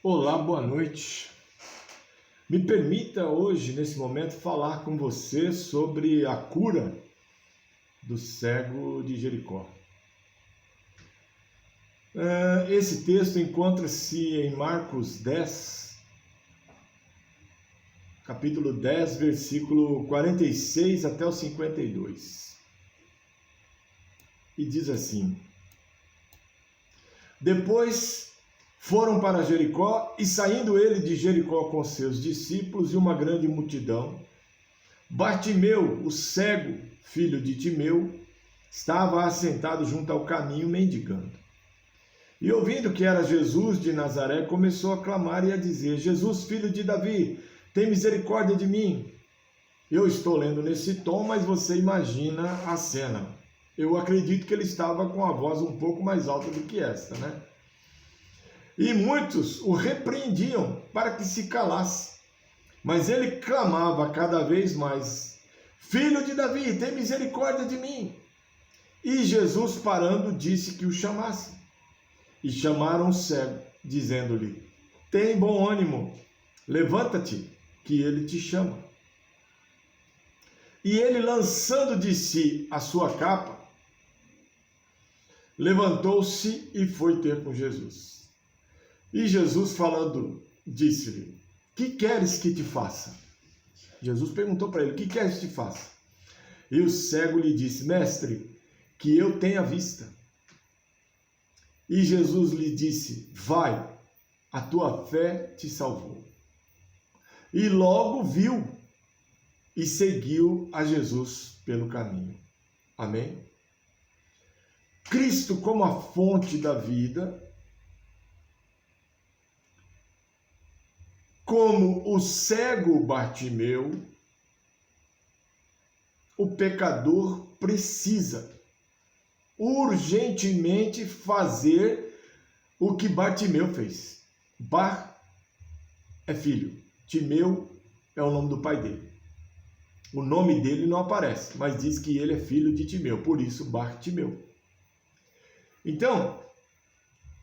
Olá, boa noite. Me permita hoje, nesse momento, falar com você sobre a cura do cego de Jericó. Esse texto encontra-se em Marcos 10, capítulo 10, versículo 46 até o 52. E diz assim: Depois foram para Jericó, e saindo ele de Jericó com seus discípulos e uma grande multidão, Bartimeu, o cego, filho de Timeu, estava assentado junto ao caminho, mendigando. E ouvindo que era Jesus de Nazaré, começou a clamar e a dizer: Jesus, filho de Davi, tem misericórdia de mim. Eu estou lendo nesse tom, mas você imagina a cena. Eu acredito que ele estava com a voz um pouco mais alta do que esta, né? E muitos o repreendiam para que se calasse. Mas ele clamava cada vez mais: Filho de Davi, tem misericórdia de mim. E Jesus, parando, disse que o chamasse. E chamaram o cego, dizendo-lhe: Tem bom ânimo, levanta-te, que ele te chama. E ele, lançando de si a sua capa, levantou-se e foi ter com Jesus. E Jesus, falando, disse-lhe: Que queres que te faça? Jesus perguntou para ele: Que queres que te faça? E o cego lhe disse: Mestre, que eu tenha vista. E Jesus lhe disse: Vai, a tua fé te salvou. E logo viu e seguiu a Jesus pelo caminho. Amém? Cristo como a fonte da vida, como o cego Bartimeu, o pecador precisa urgentemente fazer o que Bartimeu fez. Bar é filho, Timeu é o nome do pai dele. O nome dele não aparece, mas diz que ele é filho de Timeu, por isso Bartimeu. Então,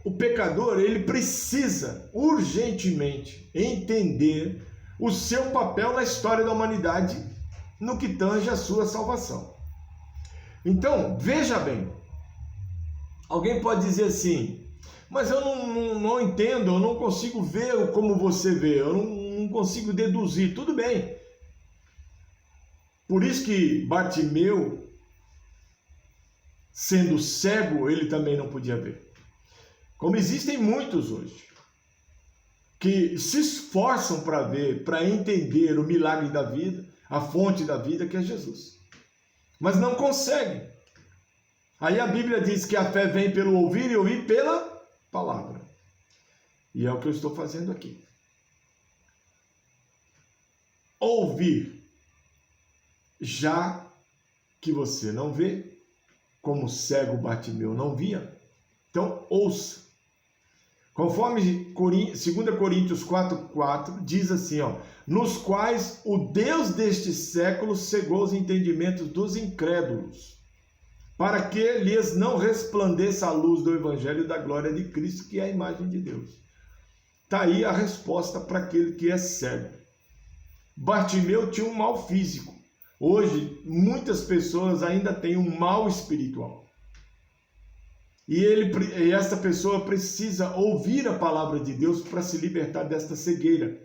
o pecador, ele precisa urgentemente entender o seu papel na história da humanidade no que tange a sua salvação. Então, veja bem, alguém pode dizer assim: mas eu não entendo, eu não consigo ver como você vê, eu não consigo deduzir. Tudo bem. Por isso que Bartimeu, sendo cego, ele também não podia ver. Como existem muitos hoje, que se esforçam para ver, para entender o milagre da vida, a fonte da vida, que é Jesus. Mas não conseguem. Aí a Bíblia diz que a fé vem pelo ouvir e ouvir pela palavra. E é o que eu estou fazendo aqui. Ouvir, já que você não vê, como o cego Bartimeu não via, então ouça. Conforme 2 Coríntios 4,4 diz assim, nos quais o Deus deste século cegou os entendimentos dos incrédulos, para que lhes não resplandeça a luz do evangelho da glória de Cristo, que é a imagem de Deus. Está aí a resposta para aquele que é cego. Bartimeu tinha um mal físico. Hoje, muitas pessoas ainda têm um mal espiritual. E essa pessoa precisa ouvir a palavra de Deus para se libertar desta cegueira.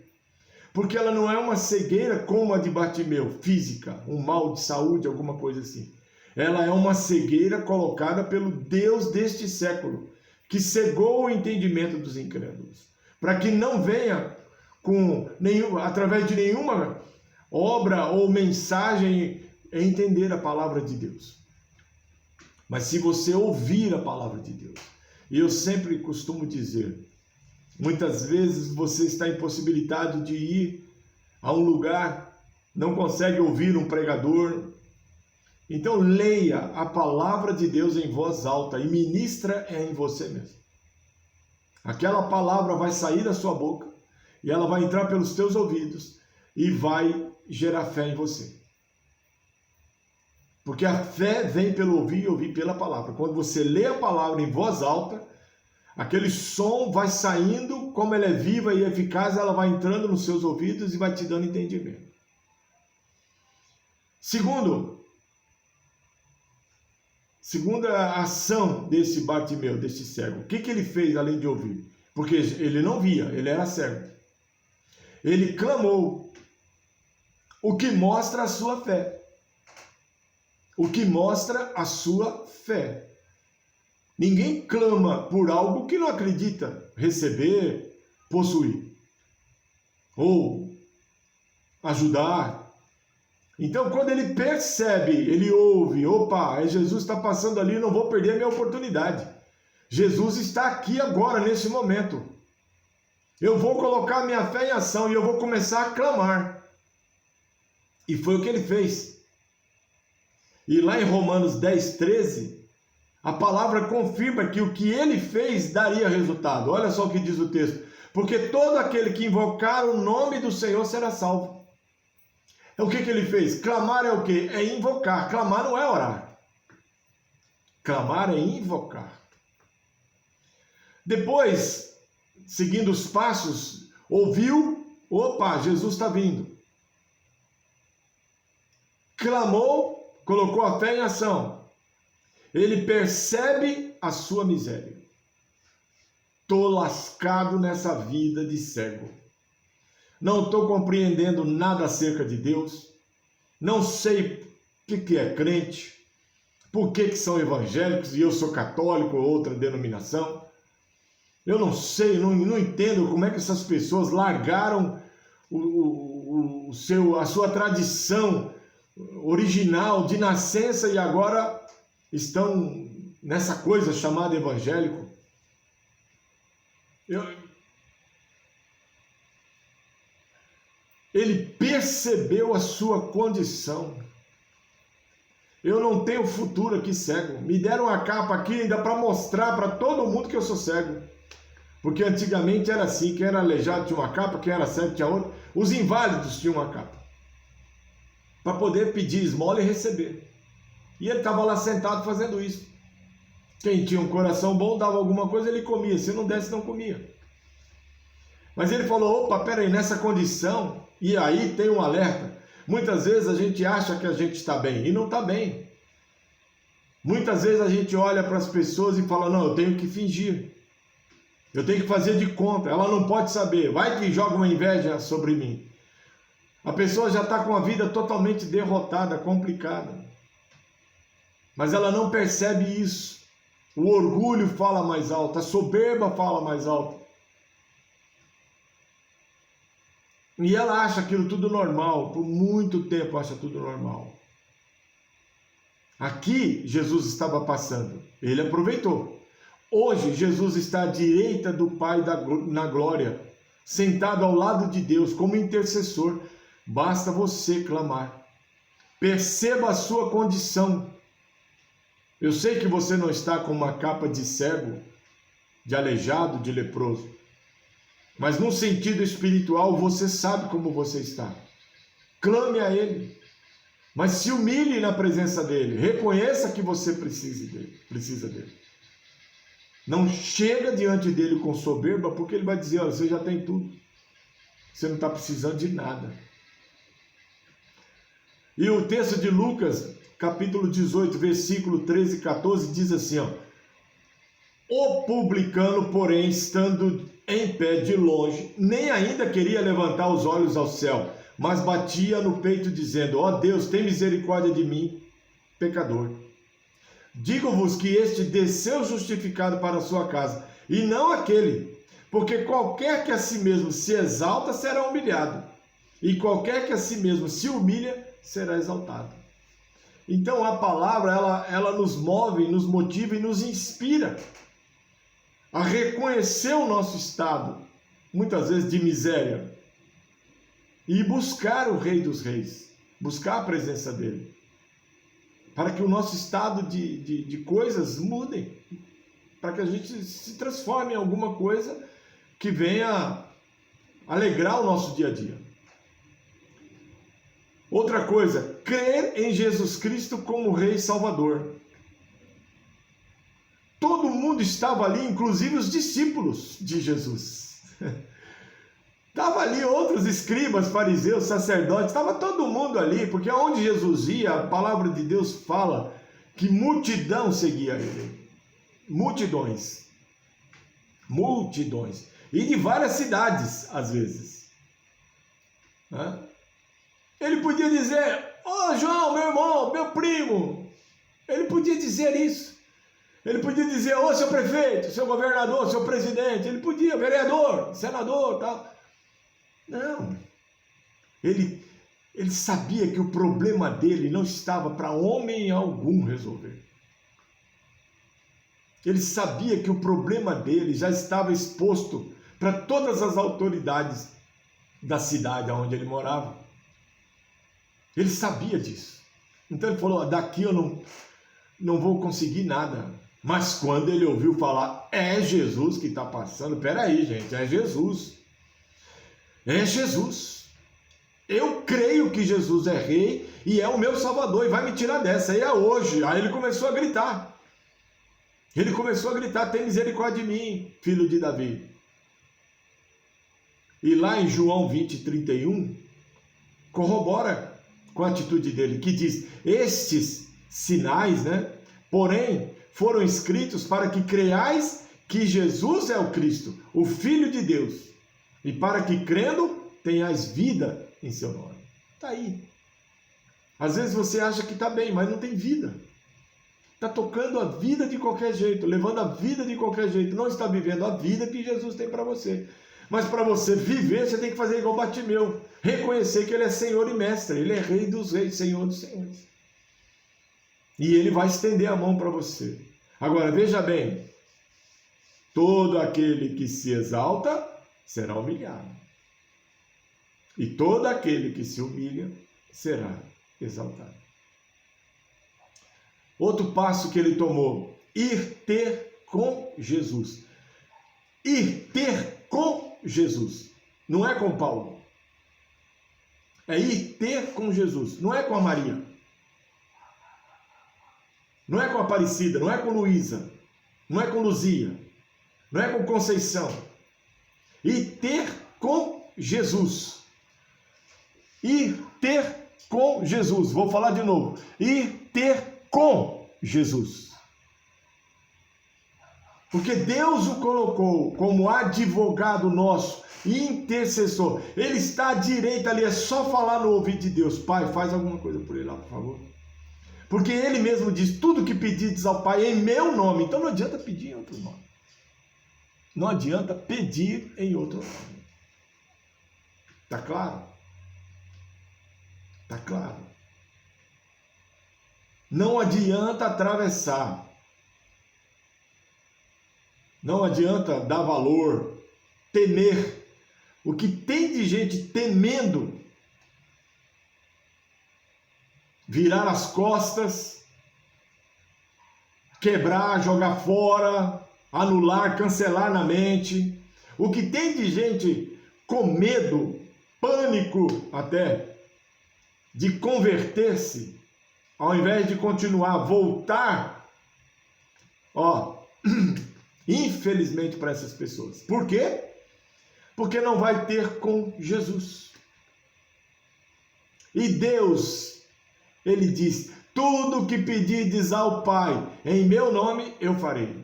Porque ela não é uma cegueira como a de Bartimeu, física, um mal de saúde, alguma coisa assim. Ela é uma cegueira colocada pelo Deus deste século, que cegou o entendimento dos incrédulos, para que não venha através de nenhuma obra ou mensagem entender a palavra de Deus. Mas se você ouvir a palavra de Deus, e eu sempre costumo dizer, muitas vezes você está impossibilitado de ir a um lugar, não consegue ouvir um pregador, então leia a palavra de Deus em voz alta e ministra em você mesmo. Aquela palavra vai sair da sua boca e ela vai entrar pelos teus ouvidos e vai gerar fé em você. Porque a fé vem pelo ouvir e ouvir pela palavra. Quando você lê a palavra em voz alta, Aquele som vai saindo, como ela é viva e eficaz, ela vai entrando nos seus ouvidos e vai te dando entendimento. Segunda ação desse Bartimeu, desse cego. O que ele fez além de ouvir? Porque ele não via, ele era cego. Ele clamou, o que mostra a sua fé. O que mostra a sua fé. Ninguém clama por algo que não acredita receber, possuir ou ajudar. Então, quando ele percebe, ele ouve, opa, Jesus está passando ali, não vou perder a minha oportunidade. Jesus está aqui agora, nesse momento. Eu vou colocar minha fé em ação e eu vou começar a clamar. E foi o que ele fez. E lá em Romanos 10:13, a palavra confirma que o que ele fez daria resultado. Olha só o que diz o texto. Porque todo aquele que invocar o nome do Senhor será salvo. O que ele fez? Clamar é o quê? É invocar. Clamar não é orar. Clamar é invocar. Depois, seguindo os passos, ouviu, opa, Jesus está vindo. Clamou, colocou a fé em ação. Ele percebe a sua miséria. Estou lascado nessa vida de cego. Não estou compreendendo nada acerca de Deus. Não sei o que é crente. Por que são evangélicos e eu sou católico ou outra denominação. Eu não sei, não entendo como é que essas pessoas largaram a sua tradição original de nascença e agora estão nessa coisa chamada evangélico. Ele percebeu a sua condição. Eu não tenho futuro aqui cego. Me deram uma capa aqui ainda para mostrar para todo mundo que eu sou cego. Porque antigamente era assim, quem era aleijado tinha uma capa, quem era cego tinha outra. Os inválidos tinham uma capa. Para poder pedir esmola e receber. E ele estava lá sentado fazendo isso. Quem tinha um coração bom dava alguma coisa, ele comia. Se não desse, não comia. Mas ele falou, opa, peraí, nessa condição, e aí tem um alerta. Muitas vezes a gente acha que a gente está bem, e não está bem. Muitas vezes a gente olha para as pessoas e fala, não, eu tenho que fingir. Eu tenho que fazer de conta, ela não pode saber. Vai que joga uma inveja sobre mim. A pessoa já está com a vida totalmente derrotada, complicada. Mas ela não percebe isso. O orgulho fala mais alto, a soberba fala mais alto. E ela acha aquilo tudo normal, por muito tempo acha tudo normal. Aqui Jesus estava passando, ele aproveitou. Hoje Jesus está à direita do Pai na glória, sentado ao lado de Deus como intercessor. Basta você clamar. Perceba a sua condição. Eu sei que você não está com uma capa de cego, de aleijado, de leproso. Mas no sentido espiritual, você sabe como você está. Clame a Ele. Mas se humilhe na presença dEle. Reconheça que você precisa dEle. Não chega diante dEle com soberba, porque Ele vai dizer, olha, você já tem tudo. Você não está precisando de nada. E o texto de Lucas, capítulo 18, versículo 13 e 14, diz assim, ó. O publicano, porém, estando em pé de longe, nem ainda queria levantar os olhos ao céu, mas batia no peito, dizendo, ó Deus, tem misericórdia de mim, pecador. Digo-vos que este desceu justificado para a sua casa, e não aquele, porque qualquer que a si mesmo se exalta, será humilhado, e qualquer que a si mesmo se humilha, será exaltado. Então a palavra, ela nos move, nos motiva e nos inspira a reconhecer o nosso estado, muitas vezes de miséria, e buscar o Rei dos Reis, buscar a presença dele, para que o nosso estado de coisas mudem, para que a gente se transforme em alguma coisa que venha alegrar o nosso dia a dia. Outra coisa, crer em Jesus Cristo como Rei e Salvador. Todo mundo estava ali, inclusive os discípulos de Jesus. Estava ali outros escribas, fariseus, sacerdotes, estava todo mundo ali, porque onde Jesus ia, a palavra de Deus fala que multidão seguia ele. Multidões. Multidões. E de várias cidades, às vezes. Ele podia dizer, João, meu irmão, meu primo. Ele podia dizer isso. Ele podia dizer, seu prefeito, seu governador, seu presidente. Ele podia, vereador, senador, tal. Não. Ele sabia que o problema dele não estava para homem algum resolver. Ele sabia que o problema dele já estava exposto para todas as autoridades da cidade onde ele morava. Ele sabia disso. Então ele falou, daqui eu não vou conseguir nada. Mas quando ele ouviu falar, é Jesus que está passando, peraí gente, é Jesus. É Jesus. Eu creio que Jesus é rei e é o meu salvador e vai me tirar dessa, e é hoje. Aí ele começou a gritar. Ele começou a gritar, tem misericórdia de mim, filho de Davi. E lá em João 20:31, corrobora com a atitude dele, que diz, estes sinais, porém, foram escritos para que creiais que Jesus é o Cristo, o Filho de Deus, e para que crendo tenhais vida em seu nome. Está aí. Às vezes você acha que está bem, mas não tem vida. Está tocando a vida de qualquer jeito, levando a vida de qualquer jeito, não está vivendo a vida que Jesus tem para você. Mas para você viver, você tem que fazer igual Bartimeu, reconhecer que ele é Senhor e Mestre, ele é Rei dos Reis, Senhor dos Senhores. E ele vai estender a mão para você. Agora, veja bem, todo aquele que se exalta será humilhado. E todo aquele que se humilha será exaltado. Outro passo que ele tomou, ir ter com Jesus. Ir ter com Jesus. Não é com Paulo. É ir ter com Jesus. Não é com a Maria. Não é com a Aparecida. Não é com Luísa. Não é com Luzia. Não é com Conceição. Ir ter com Jesus. Ir ter com Jesus. Vou falar de novo. Ir ter com Jesus. Porque Deus o colocou como advogado nosso, intercessor. Ele está à direita ali, é só falar no ouvido de Deus. Pai, faz alguma coisa por ele lá, por favor. Porque ele mesmo diz, tudo que pedides ao Pai em meu nome. Então não adianta pedir em outro nome. Não adianta pedir em outro nome. Está claro? Está claro. Não adianta atravessar. Não adianta dar valor, temer. O que tem de gente temendo, virar as costas, quebrar, jogar fora, anular, cancelar na mente. O que tem de gente com medo, pânico até, de converter-se, ao invés de continuar, voltar, infelizmente para essas pessoas. Por quê? Porque não vai ter com Jesus. E Deus, Ele diz, tudo que pedirdes ao Pai, em meu nome eu farei.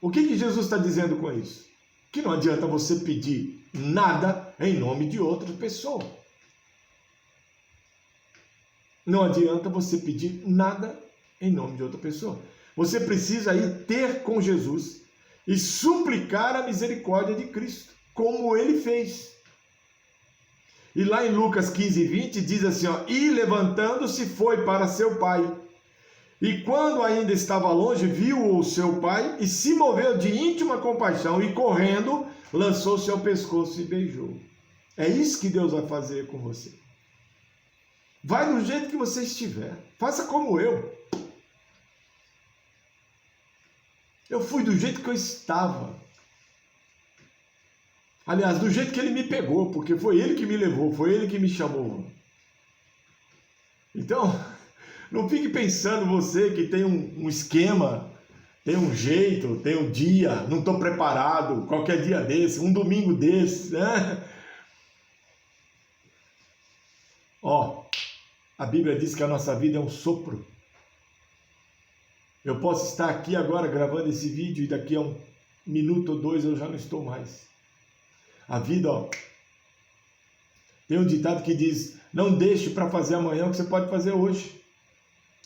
O que Jesus está dizendo com isso? Que não adianta você pedir nada em nome de outra pessoa. Não adianta você pedir nada em nome de outra pessoa. Você precisa ir ter com Jesus e suplicar a misericórdia de Cristo, como ele fez. E lá em Lucas 15:20 diz assim, e levantando-se foi para seu pai. E quando ainda estava longe, viu o seu pai e se moveu de íntima compaixão e correndo, lançou-se ao pescoço e beijou. É isso que Deus vai fazer com você. Vai do jeito que você estiver. Faça como eu. Eu fui do jeito que eu estava. Aliás, do jeito que ele me pegou, porque foi ele que me levou, foi ele que me chamou. Então, não fique pensando você que tem um esquema tem um jeito, tem um dia, não estou preparado, qualquer dia desse, um domingo desse, né? Ó, a Bíblia diz que a nossa vida é um sopro. Eu posso estar aqui agora gravando esse vídeo e daqui a 1 minuto ou 2 eu já não estou mais. A vida, ó, tem um ditado que diz, não deixe para fazer amanhã o que você pode fazer hoje.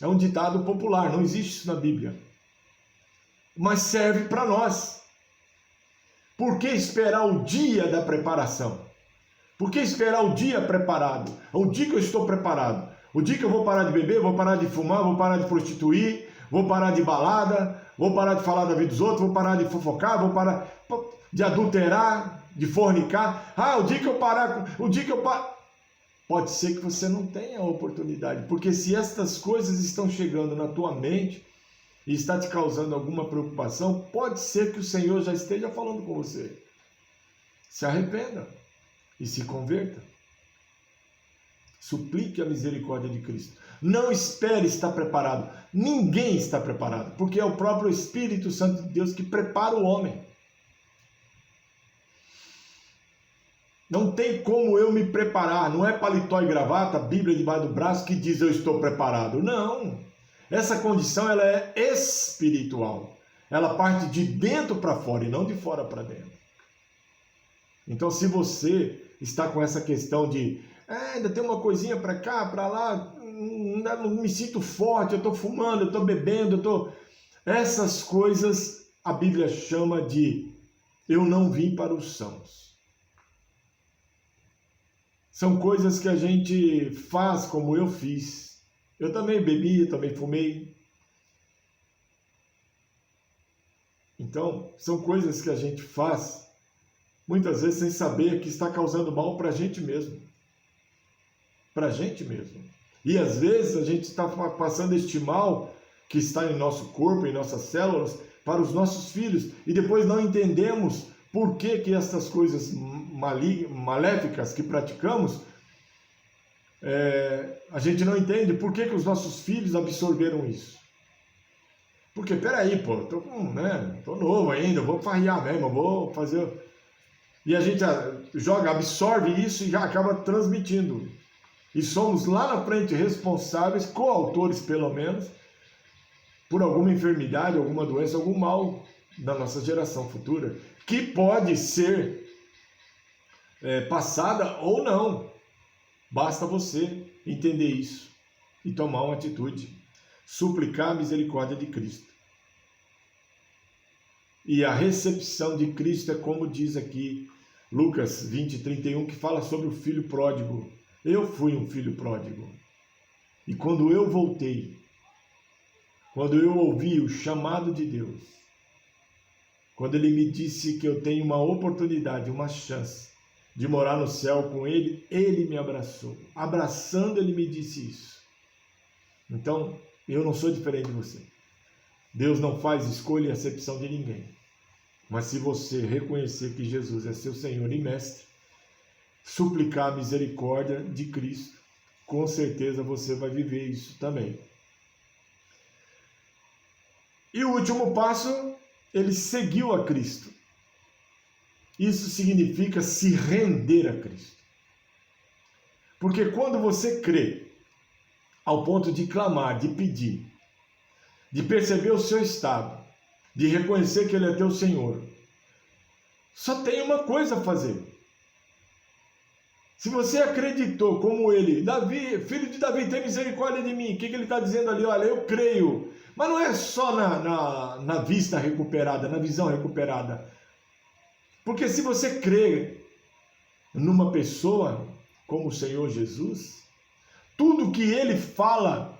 É um ditado popular, não existe isso na Bíblia. Mas serve para nós. Por que esperar o dia da preparação? Por que esperar o dia preparado? O dia que eu estou preparado. O dia que eu vou parar de beber, vou parar de fumar, vou parar de prostituir, vou parar de balada, vou parar de falar da vida dos outros, vou parar de fofocar, vou parar de adulterar, de fornicar. Ah, o dia que eu parar, o dia que eu parar... Pode ser que você não tenha a oportunidade, porque se estas coisas estão chegando na tua mente e está te causando alguma preocupação, pode ser que o Senhor já esteja falando com você. Se arrependa e se converta. Suplique a misericórdia de Cristo. Não espere estar preparado. Ninguém está preparado, porque é o próprio Espírito Santo de Deus que prepara o homem. Não tem como eu me preparar. Não é paletó e gravata, Bíblia debaixo do braço que diz eu estou preparado. Não. Essa condição ela é espiritual. Ela parte de dentro para fora e não de fora para dentro. Então, se você está com essa questão de ainda tem uma coisinha para cá, para lá, não me sinto forte, eu estou fumando, eu estou bebendo, essas coisas a Bíblia chama de eu não vim para os sãos. São coisas que a gente faz como eu fiz. Eu também bebi, também fumei. Então, são coisas que a gente faz, muitas vezes sem saber que está causando mal para a gente mesmo. Para a gente mesmo. E às vezes a gente está passando este mal que está em nosso corpo, em nossas células, para os nossos filhos. E depois não entendemos por que essas coisas maléficas que praticamos, a gente não entende por que os nossos filhos absorveram isso. Porque, peraí, pô, tô novo ainda, vou farrear mesmo, vou fazer... E a gente absorve isso e já acaba transmitindo. E somos lá na frente responsáveis, coautores pelo menos, por alguma enfermidade, alguma doença, algum mal da nossa geração futura, que pode ser passada ou não. Basta você entender isso e tomar uma atitude. Suplicar a misericórdia de Cristo. E a recepção de Cristo é como diz aqui Lucas 20:31, que fala sobre o filho pródigo. Eu fui um filho pródigo. E quando eu voltei, quando eu ouvi o chamado de Deus, quando Ele me disse que eu tenho uma oportunidade, uma chance de morar no céu com Ele, Ele me abraçou. Abraçando, Ele me disse isso. Então, eu não sou diferente de você. Deus não faz escolha e acepção de ninguém. Mas se você reconhecer que Jesus é seu Senhor e Mestre, suplicar a misericórdia de Cristo, com certeza você vai viver isso também. E o último passo, ele seguiu a Cristo. Isso significa se render a Cristo. Porque quando você crê, ao ponto de clamar, de pedir, de perceber o seu estado, de reconhecer que Ele é teu Senhor, só tem uma coisa a fazer. Se você acreditou como ele, Davi, filho de Davi, tem misericórdia de mim. O que ele está dizendo ali? Olha, eu creio. Mas não é só na vista recuperada, na visão recuperada. Porque se você crê numa pessoa como o Senhor Jesus, tudo que Ele fala,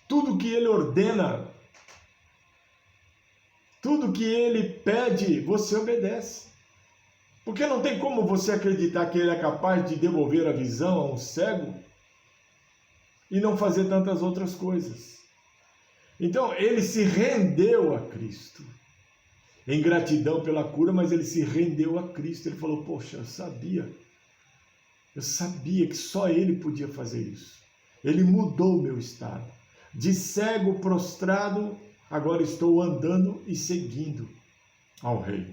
tudo que Ele ordena, tudo que Ele pede, você obedece. Porque não tem como você acreditar que Ele é capaz de devolver a visão a um cego e não fazer tantas outras coisas. Então, Ele se rendeu a Cristo. Em gratidão pela cura, mas Ele se rendeu a Cristo. Ele falou, poxa, eu sabia que só Ele podia fazer isso. Ele mudou o meu estado. De cego prostrado agora estou andando e seguindo ao rei.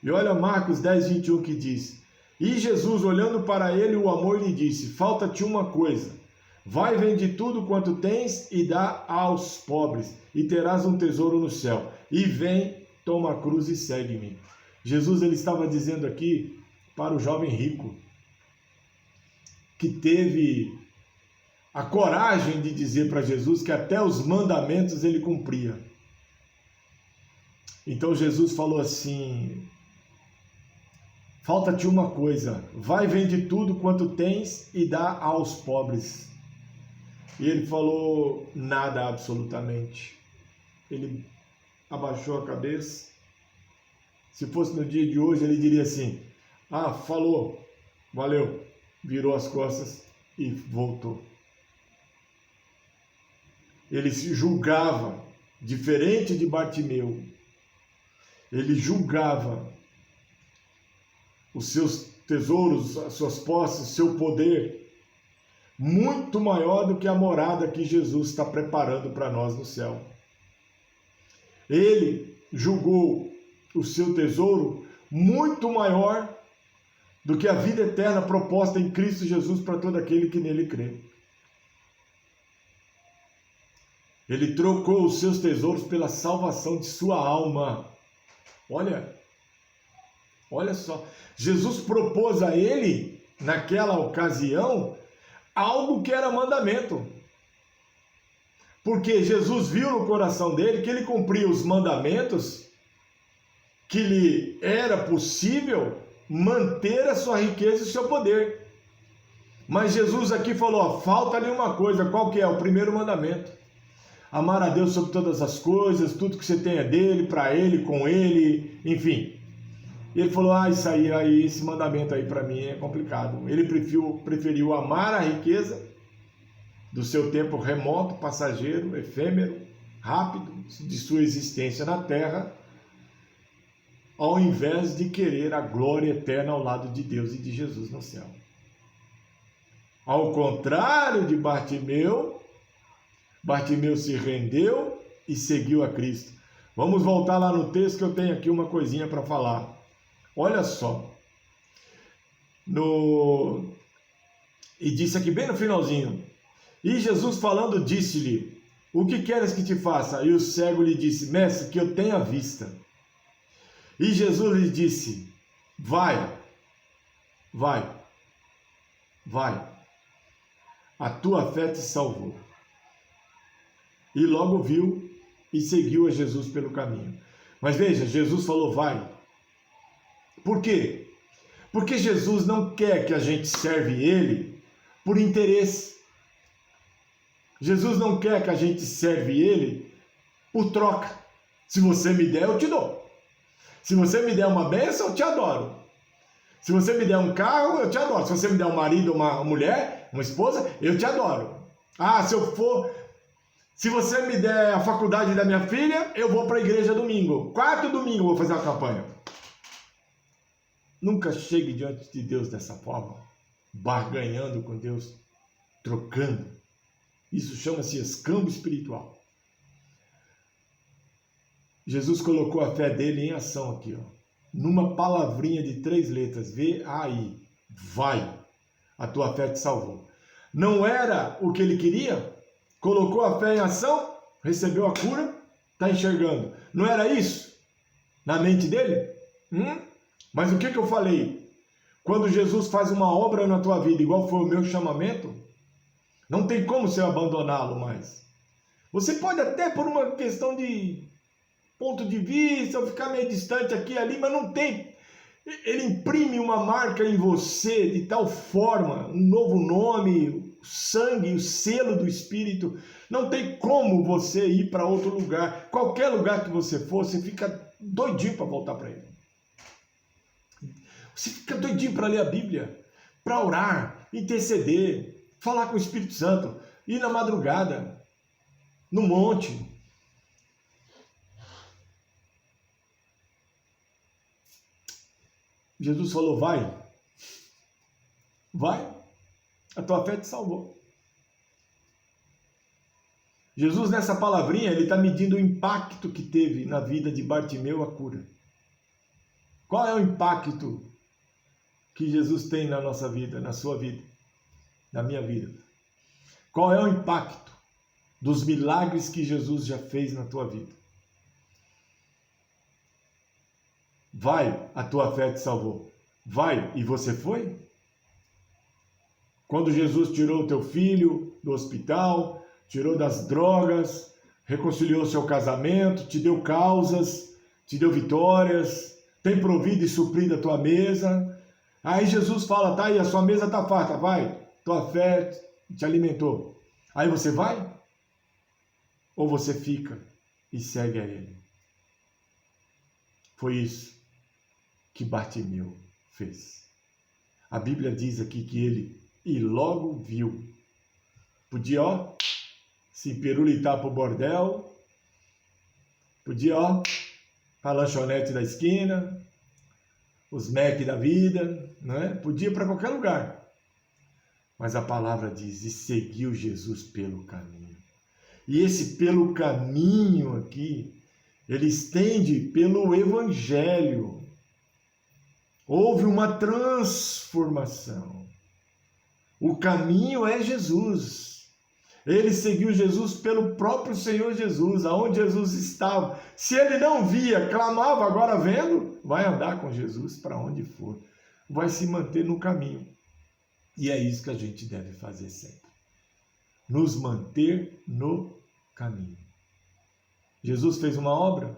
E olha Marcos 10, 21 que diz: e Jesus, olhando para ele, o amor lhe disse: falta-te uma coisa, vai, vende tudo quanto tens e dá aos pobres, e terás um tesouro no céu, e vem, toma a cruz e segue-me. Jesus, ele estava dizendo aqui para o jovem rico, que teve a coragem de dizer para Jesus que até os mandamentos ele cumpria. Então Jesus falou assim: falta-te uma coisa, vai, vende tudo quanto tens e dá aos pobres. E ele falou: nada, absolutamente. Ele abaixou a cabeça. Se fosse no dia de hoje, ele diria assim: ah, falou, valeu, virou as costas e voltou. Ele se julgava, diferente de Bartimeu, ele julgava os seus tesouros, as suas posses, seu poder, muito maior do que a morada que Jesus está preparando para nós no céu. Ele julgou o seu tesouro muito maior do que a vida eterna proposta em Cristo Jesus para todo aquele que nele crê. Ele trocou os seus tesouros pela salvação de sua alma. Olha só, Jesus propôs a ele, naquela ocasião, algo que era mandamento. Porque Jesus viu no coração dele que ele cumpria os mandamentos, que lhe era possível manter a sua riqueza e o seu poder. Mas Jesus aqui falou: falta-lhe uma coisa, qual que é? O primeiro mandamento. Amar a Deus sobre todas as coisas, tudo que você tem é dele, para ele, com ele, enfim. E ele falou: isso aí, esse mandamento aí para mim é complicado. Ele preferiu amar a riqueza do seu tempo remoto, passageiro, efêmero, rápido, de sua existência na terra, ao invés de querer a glória eterna ao lado de Deus e de Jesus no céu. Ao contrário de Bartimeu, Bartimeu se rendeu e seguiu a Cristo. Vamos voltar lá no texto que eu tenho aqui uma coisinha para falar. Olha só. E disse aqui bem no finalzinho: e Jesus falando disse-lhe: o que queres que te faça? E o cego lhe disse: mestre, que eu tenha vista. E Jesus lhe disse: vai, a tua fé te salvou. E logo viu e seguiu a Jesus pelo caminho. Mas veja, Jesus falou: vai. Por quê? Porque Jesus não quer que a gente serve Ele por interesse. Jesus não quer que a gente serve Ele por troca. Se você me der, eu te dou. Se você me der uma bênção, eu te adoro. Se você me der um carro, eu te adoro. Se você me der um marido, uma mulher, uma esposa, eu te adoro. Se você me der a faculdade da minha filha, eu vou para a igreja domingo. Quarto domingo eu vou fazer uma campanha. Nunca chegue diante de Deus dessa forma, barganhando com Deus, trocando. Isso chama-se escambo espiritual. Jesus colocou a fé dele em ação aqui, numa palavrinha de 3 letras, V-A-I, vai, a tua fé te salvou. Não era o que ele queria? Colocou a fé em ação, recebeu a cura, está enxergando. Não era isso na mente dele? Mas o que eu falei? Quando Jesus faz uma obra na tua vida, igual foi o meu chamamento, não tem como você abandoná-lo mais. Você pode até, por uma questão de ponto de vista, ou ficar meio distante aqui e ali, mas não tem. Ele imprime uma marca em você de tal forma, um novo nome, o sangue, o selo do Espírito. Não tem como você ir para outro lugar. Qualquer lugar que você for, você fica doidinho para voltar para ele. Você fica doidinho para ler a Bíblia, para orar, interceder, falar com o Espírito Santo, ir na madrugada, no monte. Jesus falou: vai, a tua fé te salvou. Jesus, nessa palavrinha, ele está medindo o impacto que teve na vida de Bartimeu a cura. Qual é o impacto que Jesus tem na nossa vida, na sua vida, na minha vida? Qual é o impacto dos milagres que Jesus já fez na tua vida? Vai, a tua fé te salvou. Vai, e você foi? Quando Jesus tirou o teu filho do hospital, tirou das drogas, reconciliou seu casamento, te deu causas, te deu vitórias, tem provido e suprido a tua mesa. Aí Jesus fala, tá aí, a sua mesa tá farta, vai, tua fé te alimentou. Aí você vai? Ou você fica e segue a Ele? Foi isso que Bartimeu fez. A Bíblia diz aqui que ele, e logo viu, podia, ó, se pirulitar pro bordel, podia, ó, pra lanchonete da esquina, os Mac da vida, né? Podia ir para qualquer lugar. Mas a palavra diz, e seguiu Jesus pelo caminho. E esse pelo caminho aqui, ele estende pelo Evangelho. Houve uma transformação. O caminho é Jesus. Ele seguiu Jesus pelo próprio Senhor Jesus, aonde Jesus estava. Se ele não via, clamava, agora vendo, vai andar com Jesus para onde for. Vai se manter no caminho. E é isso que a gente deve fazer sempre. Nos manter no caminho. Jesus fez uma obra?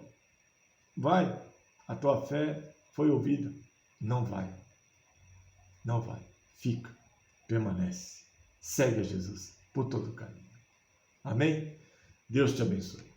Vai. A tua fé foi ouvida? Não vai. Não vai. Fica. Permanece. Segue a Jesus por todo o caminho. Amém? Deus te abençoe.